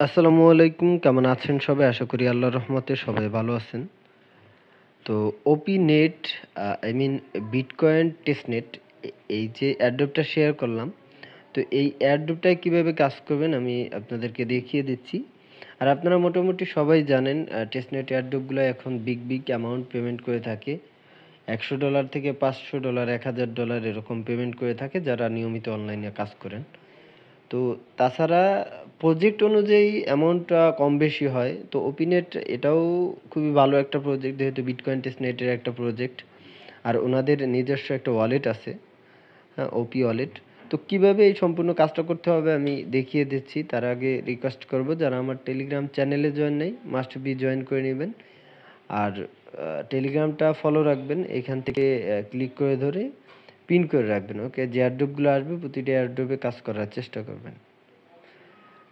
আসসালামু আলাইকুম। কেমন আছেন সবাই? আশা করি আল্লাহর রহমতে সবাই ভালো আছেন। তো ওপিনেট আই মিন বিটকয়েন টেস্টনেট এই যে এয়ারড্রপটা শেয়ার করলাম। তো এই এয়ারড্রপটায় কিভাবে কাজ করবেন আমি আপনাদেরকে দেখিয়ে দিচ্ছি। আর আপনারা মোটামুটি সবাই জানেন টেস্টনেট এয়ারড্রপগুলো এখন বিগ অ্যামাউন্ট পেমেন্ট করে থাকে। $100 থেকে $500, $1000 এরকম পেমেন্ট করে থাকে যারা নিয়মিত অনলাইনে কাজ করেন। তো তাছাড়া প্রজেক্ট অনুযায়ী অ্যামাউন্টটা কম বেশি হয়। তো ওপিনেট এটাও খুবই ভালো একটা প্রজেক্ট, যেহেতু বিটকয়েন টেস্টনেটের একটা প্রজেক্ট। আর ওনাদের নিজস্ব একটা ওয়ালেট আছে, হ্যাঁ, ওপি ওয়ালেট। তো কিভাবে এই সম্পূর্ণ কাজটা করতে হবে আমি দেখিয়ে দিচ্ছি। তার আগে রিকোয়েস্ট করব, যারা আমার টেলিগ্রাম চ্যানেলে জয়েন নেই মাস্ট বি জয়েন করে নেবেন। আর টেলিগ্রামটা ফলো রাখবেন, এখান থেকে ক্লিক করে ধরে পিন করে রাখবেন। ওকে, যে এয়ারড্রপগুলো আসবে প্রতিটা এয়ারড্রপে কাজ করার চেষ্টা করবেন।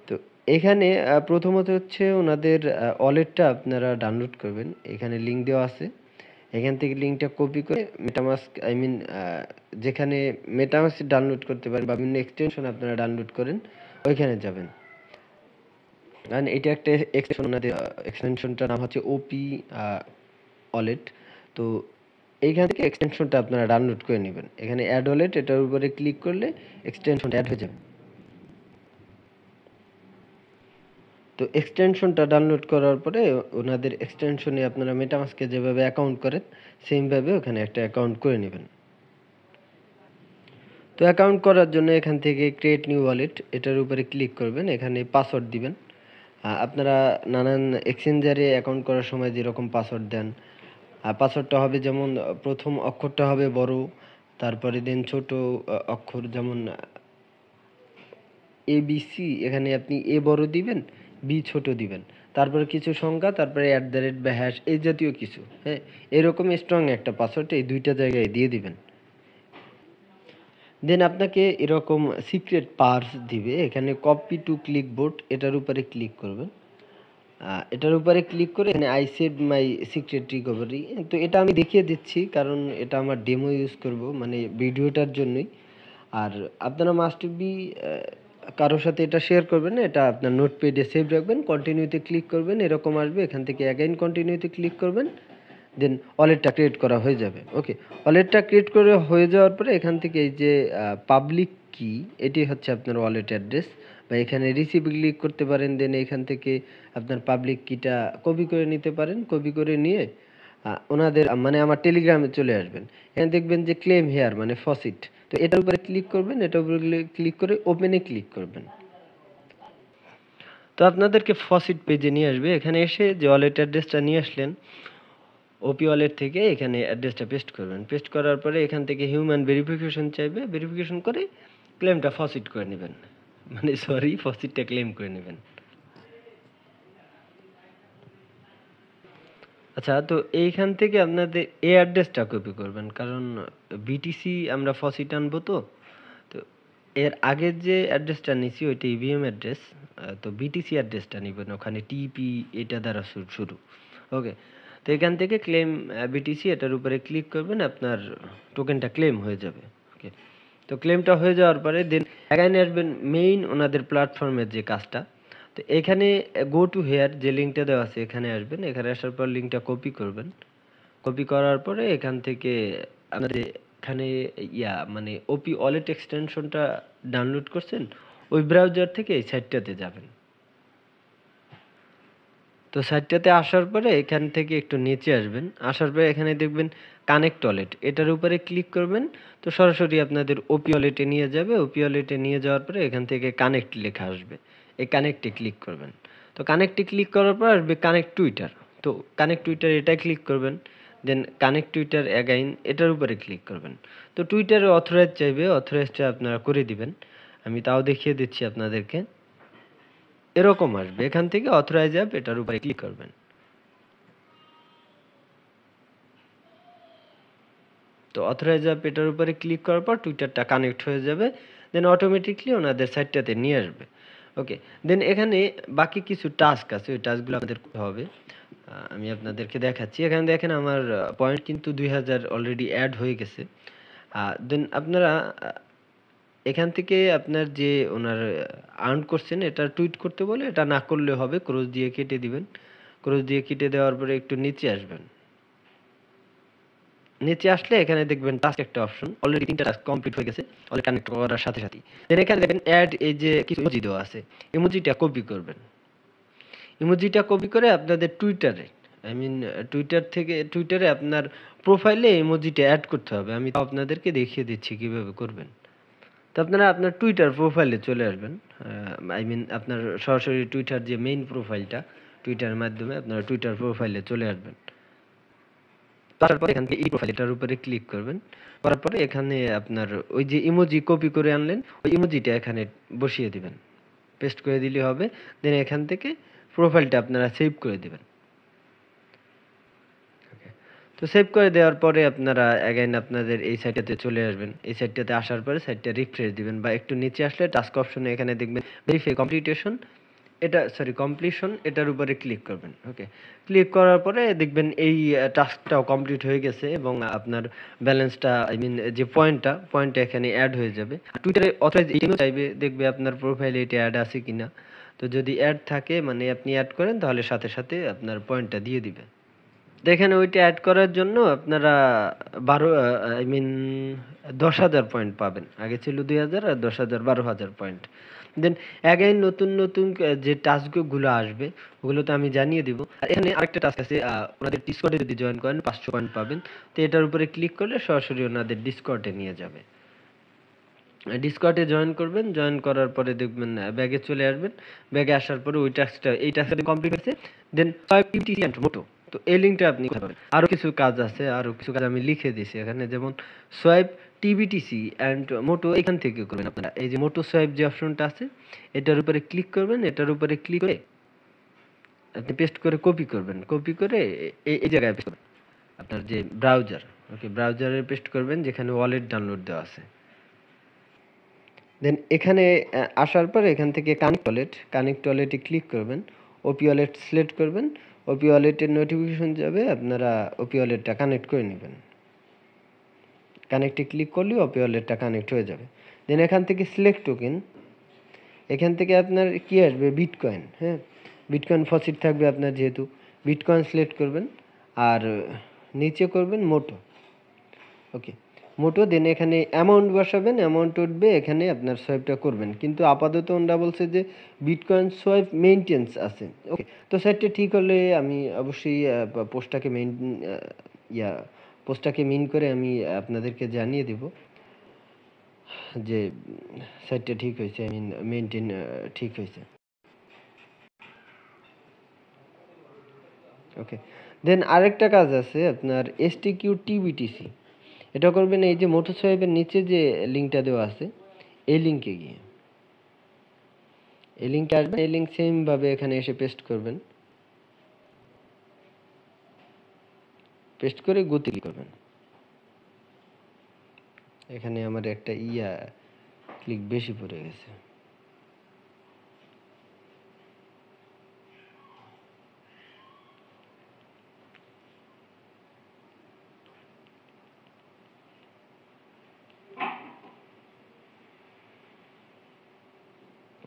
তো এখানে প্রথমত হচ্ছে ওনাদের ওয়ালেটটা আপনারা ডাউনলোড করবেন। এখানে লিঙ্ক দেওয়া আছে। এখান থেকে লিঙ্কটা কপি করে মেটামাস্ক আই মিন যেখানে মেটামাস্ক ডাউনলোড করতে পারেন বা বিভিন্ন এক্সটেনশন আপনারা ডাউনলোড করেন, ওইখানে যাবেন। কারণ এটা একটা এক্সটেনশন, ওনাদের এক্সটেনশনটার নাম হচ্ছে ওপি ওয়ালেট। তো এইখান থেকে এক্সটেনশনটা আপনারা ডাউনলোড করে নেবেন। এখানে অ্যাড ওয়ালেট, এটার উপরে ক্লিক করলে এক্সটেনশনটা অ্যাড হয়ে যাবে। তো এক্সটেনশনটা ডাউনলোড করার পরে ওনাদের এক্সটেনশনে আপনারা মেটামাস্কে যেভাবে অ্যাকাউন্ট করেন সেমভাবে ওখানে একটা অ্যাকাউন্ট করে নেবেন। তো অ্যাকাউন্ট করার জন্য এখান থেকে ক্রিয়েট নিউ ওয়ালেট এটার উপরে ক্লিক করবেন। এখানে পাসওয়ার্ড দিবেন। আপনারা নানান এক্সচেঞ্জারে অ্যাকাউন্ট করার সময় যেরকম পাসওয়ার্ড দেন, পাসওয়ার্ডটা হবে যেমন প্রথম অক্ষরটা হবে বড়, তারপরে দেন ছোট অক্ষর, যেমন ABC, এখানে আপনি এ বড় দিবেন, বি ছোট দিবেন, তারপরে কিছু সংখ্যা, তারপরে @ বা হ্যাশ এই জাতীয় কিছু, হ্যাঁ, এরকম স্ট্রং একটা পাসওয়ার্ড এই দুইটা জায়গায় দিয়ে দিবেন। দেন আপনাকে এরকম সিক্রেট পার্স দিবে, এখানে কপি টু ক্লিকবোর্ড এটার উপরে ক্লিক করবেন। এটার উপরে ক্লিক করে এখানে I save my secret recovery, তো এটা আমি দেখিয়ে দিচ্ছি কারণ এটা আমার ডেমো ইউজ করব, মানে ভিডিওটার জন্যই। আর আপনারা মাস্ট বি কারোর সাথে এটা শেয়ার করবেন না, এটা আপনার নোটপ্যাডে সেভ রাখবেন, কন্টিনিউতে ক্লিক করবেন, এরকম আসবে। এখান থেকে অ্যাগাইন কন্টিনিউতে ক্লিক করবেন, দেন ওয়ালেটটা ক্রিয়েট করা হয়ে যাবে। ওকে, ওয়ালেটটা ক্রিয়েট করে হয়ে যাওয়ার পরে এখান থেকে এই যে পাবলিক কি, এটি হচ্ছে আপনার ওয়ালেট অ্যাড্রেস, বা এখানে রিসিভ ক্লিক করতে পারেন। দেন এখান থেকে আপনার পাবলিক কিটা কপি করে নিতে পারেন। কপি করে নিয়ে ওনাদের মানে আমার টেলিগ্রামে চলে আসবেন। এখানে দেখবেন যে ক্লেম হেয়ার মানে ফসিট, তো এটার উপরে ক্লিক করবেন। এটার উপরে ক্লিক করে ওপেনে ক্লিক করবেন। তো আপনাদেরকে ফসিট পেজে নিয়ে আসবে। এখানে এসে যে ওয়ালেট অ্যাড্রেসটা নিয়ে আসলেন ওপি ওয়ালেট থেকে, এখানে অ্যাড্রেসটা পেস্ট করবেন। পেস্ট করার পরে এখান থেকে হিউম্যান ভেরিফিকেশন চাইবে, ভেরিফিকেশন করে ক্লেমটা ফসিট করে নেবেন, মানে সরি ফসিটটা ক্লেম করে নেবেন। আচ্ছা, তো এইখান থেকে আপনাদের এই অ্যাড্রেসটা কপি করবেন, কারণ বিটিসি আমরা ফসিট আনবো। তো তো এর আগের যে অ্যাড্রেসটা নিছি ওইটা ইভিএম অ্যাড্রেস, তো বিটিসি অ্যাড্রেসটা নেবেন, ওখানে টিপি এটা দ্বারা শুরু। ওকে, তো এখান থেকে ক্লেম বিটিসি এটার উপরে ক্লিক করবেন, আপনার টোকেনটা ক্লেম হয়ে যাবে। ওকে, তো ক্লেমটা হয়ে যাওয়ার পরে দেন এখানে আসবেন মেইন ওনাদের প্ল্যাটফর্মের যে কাজটা। তো এখানে গো টু হেয়ার যে লিঙ্কটা দেওয়া আছে এখানে আসবেন। এখানে আসার পর লিঙ্কটা কপি করবেন। কপি করার পরে এখান থেকে আপনাদের এখানে মানে ওপি ওয়ালেট এক্সটেনশনটা ডাউনলোড করছেন, ওই ব্রাউজার থেকে এই সাইটটাতে যাবেন। তো সাইটটাতে আসার পরে এখান থেকে একটু নিচে আসবেন। আসার পরে এখানে দেখবেন কানেক্ট ওয়ালেট, এটার উপরে ক্লিক করবেন। তো সরাসরি আপনাদের ওপি ওয়ালেটে নিয়ে যাবে। ওপি ওয়ালেটে নিয়ে যাওয়ার পরে এখান থেকে কানেক্ট লেখা আসবে, এই কানেক্টে ক্লিক করবেন। তো কানেক্টে ক্লিক করার পর আসবে কানেক্ট টুইটার। তো কানেক্ট টুইটার এটাই ক্লিক করবেন। দেন কানেক্ট টুইটার অ্যাগাইন এটার উপরে ক্লিক করবেন। তো টুইটারে অথরাইজ চাইবে, অথরাইজটা আপনারা করে দিবেন। আমি তাও দেখিয়ে দিচ্ছি আপনাদেরকে। এরকম আসবে, এখান থেকে অথরাইজ অ্যাপ এটার উপরে ক্লিক করবেন। তো অথরাইজ অ্যাপ এটার উপরে ক্লিক করার পর টুইটারটা কানেক্ট হয়ে যাবে। দেন অটোমেটিকলি ওনাদের সাইটটাতে নিয়ে আসবে। ওকে, দেন এখানে বাকি কিছু টাস্ক আছে, ওই টাস্কগুলো আমাদের করতে হবে। আমি আপনাদেরকে দেখাচ্ছি। এখানে দেখেন আমার পয়েন্ট কিন্তু 2000 অলরেডি অ্যাড হয়ে গেছে। দেন আপনারা এখান থেকে আপনার যে ওনার আর্ন করছেন এটা টুইট করতে বলে, এটা না করলে হবে, ক্রস দিয়ে কেটে দিবেন। ক্রস দিয়ে কেটে দেওয়ার পরে একটু নিচে আসবেন। নিচে আসলে এখানে দেখবেন টাস্ক একটা অপশন, অলরেডি 3টা টাস্ক কমপ্লিট হয়ে গেছে অলরেডি কানেক্ট করার সাথে সাথেই। দেন এখানে দেখেন অ্যাড, এই যে কিছু ইমোজি দেওয়া আছে, ইমোজিটা কপি করবেন। ইমোজিটা কপি করে আপনাদের টুইটারে, আই মিন টুইটারে আপনার প্রোফাইলে ইমোজিটা অ্যাড করতে হবে। আমি তো আপনাদেরকে দেখিয়ে দিচ্ছি কিভাবে করবেন। তো আপনারা আপনার টুইটার প্রোফাইলে চলে আসবেন, আই মিন আপনার সরাসরি টুইটার যে মেইন প্রোফাইলটা, টুইটারের মাধ্যমে আপনারা টুইটার প্রোফাইলে চলে আসবেন। তারপরে এখান থেকে এই প্রোফাইলটার উপরে ক্লিক করবেন। করার পরে এখানে আপনার ওই যে ইমোজি কপি করে আনলেন, ওই ইমোজিটা এখানে বসিয়ে দিবেন, পেস্ট করে দিলে হবে। দেন এখান থেকে প্রোফাইলটা আপনারা সেভ করে দিবেন। তো সেভ করে দেওয়ার পরে আপনারা অ্যাগাইন আপনাদের এই সাইটটাতে চলে আসবেন। এই সাইটটাতে আসার পরে সাইটটা রিফ্রেশ দিবেন, বা একটু নিচে আসলে টাস্ক অপশনে এখানে দেখবেন ভেরিফাই কমপ্লিটেশন, কমপ্লিশন, এটার উপরে ক্লিক করবেন। ওকে, ক্লিক করার পরে দেখবেন এই টাস্কটাও কমপ্লিট হয়ে গেছে এবং আপনার ব্যালেন্সটা, আই মিন যে পয়েন্টটা এখানে অ্যাড হয়ে যাবে। টুইটারে অথরাইজ ইমেল চাইবে, দেখবে আপনার প্রোফাইলে এটা অ্যাড আছে কিনা। তো যদি অ্যাড থাকে, মানে আপনি অ্যাড করেন, তাহলে সাথে সাথে আপনার পয়েন্টটা দিয়ে দিবে। দেখেন ওইটা অ্যাড করার জন্য আপনারা 12, আই মিন 10,000 পয়েন্ট পাবেন। আগে ছিল 2,000, আর 10,000 12,000 পয়েন্ট। দেন অ্যাগেইন নতুন নতুন যে টাস্কগুলো আসবে ওগুলো তো আমি জানিয়ে দিব। আর এখানে আরেকটা টাস্ক আছে, ওনাদের ডিসকর্ডে যদি জয়েন করেন 500 পয়েন্ট পাবেন। তো এটার উপরে ক্লিক করলে সরাসরি ওনাদের ডিসকর্ডে নিয়ে যাবে। ডিসকর্ডে জয়েন করবেন, জয়েন করার পরে দেখবেন ব্যাগে চলে আসবেন। ব্যাগে আসার পরে এই টাস্কটা কমপ্লিট হয়েছে। দেন পিপিটি এন্ড মোটো, তো এই লিঙ্কটা আপনি কোথায় পাবেন? আরো কিছু কাজ আছে, আরো কিছু কাজ আমি লিখে দিয়েছি এখানে, যেমন সোয়াইপ, টিবিটিসি অ্যান্ড মোটো, এখান থেকে করবেন আপনারা। এই যে মোটো সোয়াইপ যে অপশনটা আছে, এটার উপরে ক্লিক করবেন। এটার উপরে ক্লিক করে আপনি পেস্ট করে কপি করবেন। কপি করে এই জায়গায় পেস্ট করবেন, আপনার যে ব্রাউজার, ওকে, ব্রাউজারে পেস্ট করবেন যেখানে ওয়ালেট ডাউনলোড দেওয়া আছে। দেন এখানে আসার পর এখান থেকে কানেক্ট ওয়ালেটে ক্লিক করবেন। ওপি ওয়ালেট সিলেক্ট করবেন। ওপি ওয়ালেটের নোটিফিকেশন যাবে, আপনারা ওপি ওয়ালেটটা কানেক্ট করে নেবেন। কানেক্টে ক্লিক করলেই ওপি ওয়ালেটটা কানেক্ট হয়ে যাবে। দেন এখান থেকে সিলেক্ট টোকেন, এখান থেকে আপনার কি আসবে, বিটকয়েন। হ্যাঁ, বিটকয়েন ফসিট থাকবে আপনার, যেহেতু বিটকয়েন সিলেক্ট করবেন। আর নিচে করবেন মোটো, ওকে, মোটো। দেন এখানে অ্যামাউন্ট বসাবেন, অ্যামাউন্ট উঠবে, এখানে আপনার সোয়াইপটা করবেন। কিন্তু আপাতত ওরা বলছে যে বিটকয়েন সোয়াইপ মেইনটেন্স আছে, ওকে। তো সাইটটা ঠিক হলে আমি অবশ্যই পোস্টটাকে পোস্টটাকে মিন করে আমি আপনাদেরকে জানিয়ে দেব যে সাইটটা ঠিক হয়েছে, আই মিন মেইনটেইন ঠিক হয়েছে, ওকে। দেন আরেকটা কাজ আছে আপনার, এসটিকিউ টিবিটিসি, এটা করবেন এই যে মোটর সোয়াইপের নিচে যে লিঙ্কটা দেওয়া আছে, এই লিঙ্কে গিয়ে, এই লিঙ্কে আসবেন। এই লিঙ্ক সেম ভাবে এখানে এসে পেস্ট করবেন, পেস্ট করে গতি করবেন। এখানে আমার একটা ক্লিক বেশি পড়ে গেছে।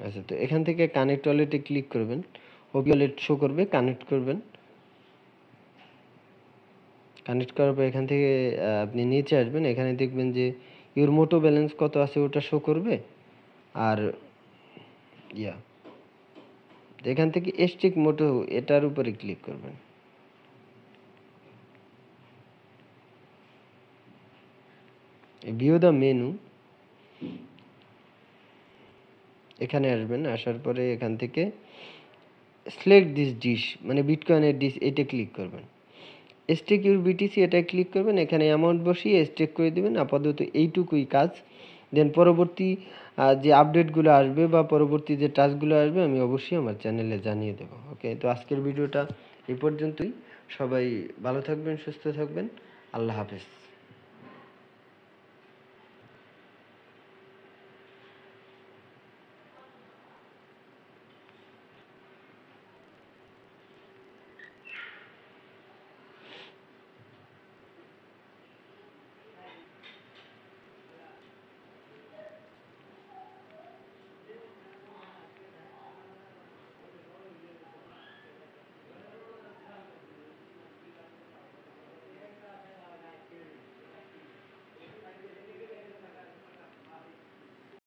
আচ্ছা, তো এখান থেকে কানেক্ট ওয়ালেটে ক্লিক করবেন। ওপি ওয়ালেট শো করবে, কানেক্ট করবেন। কানেক্ট করার পর এখান থেকে আপনি নিচে আসবেন। এখানে দেখবেন যে ইউর মোটো ব্যালেন্স কত আছে ওটা শো করবে। আর এখান থেকে স্টিক মোটো, এটার উপরে ক্লিক করবেন। ভিউ দ্য মেনু, এখানে আসবেন। আসার পরে এখান থেকে সিলেক্ট দিস ডিশ, মানে বিটকয়েনের ডিশ, এটা ক্লিক করবেন। স্টেক ইউর বিটিসি, এটা ক্লিক করবেন। এখানে অ্যামাউন্ট বসিয়ে স্টেক করে দেবেন। আপাতত এইটুকুই কাজ। দেন পরবর্তী যে আপডেটগুলো আসবে বা পরবর্তী যে টাস্কগুলো আসবে আমি অবশ্যই আমার চ্যানেলে জানিয়ে দেবো, ওকে। তো আজকের ভিডিওটা এই পর্যন্তই। সবাই ভালো থাকবেন, সুস্থ থাকবেন। আল্লাহ হাফেজ।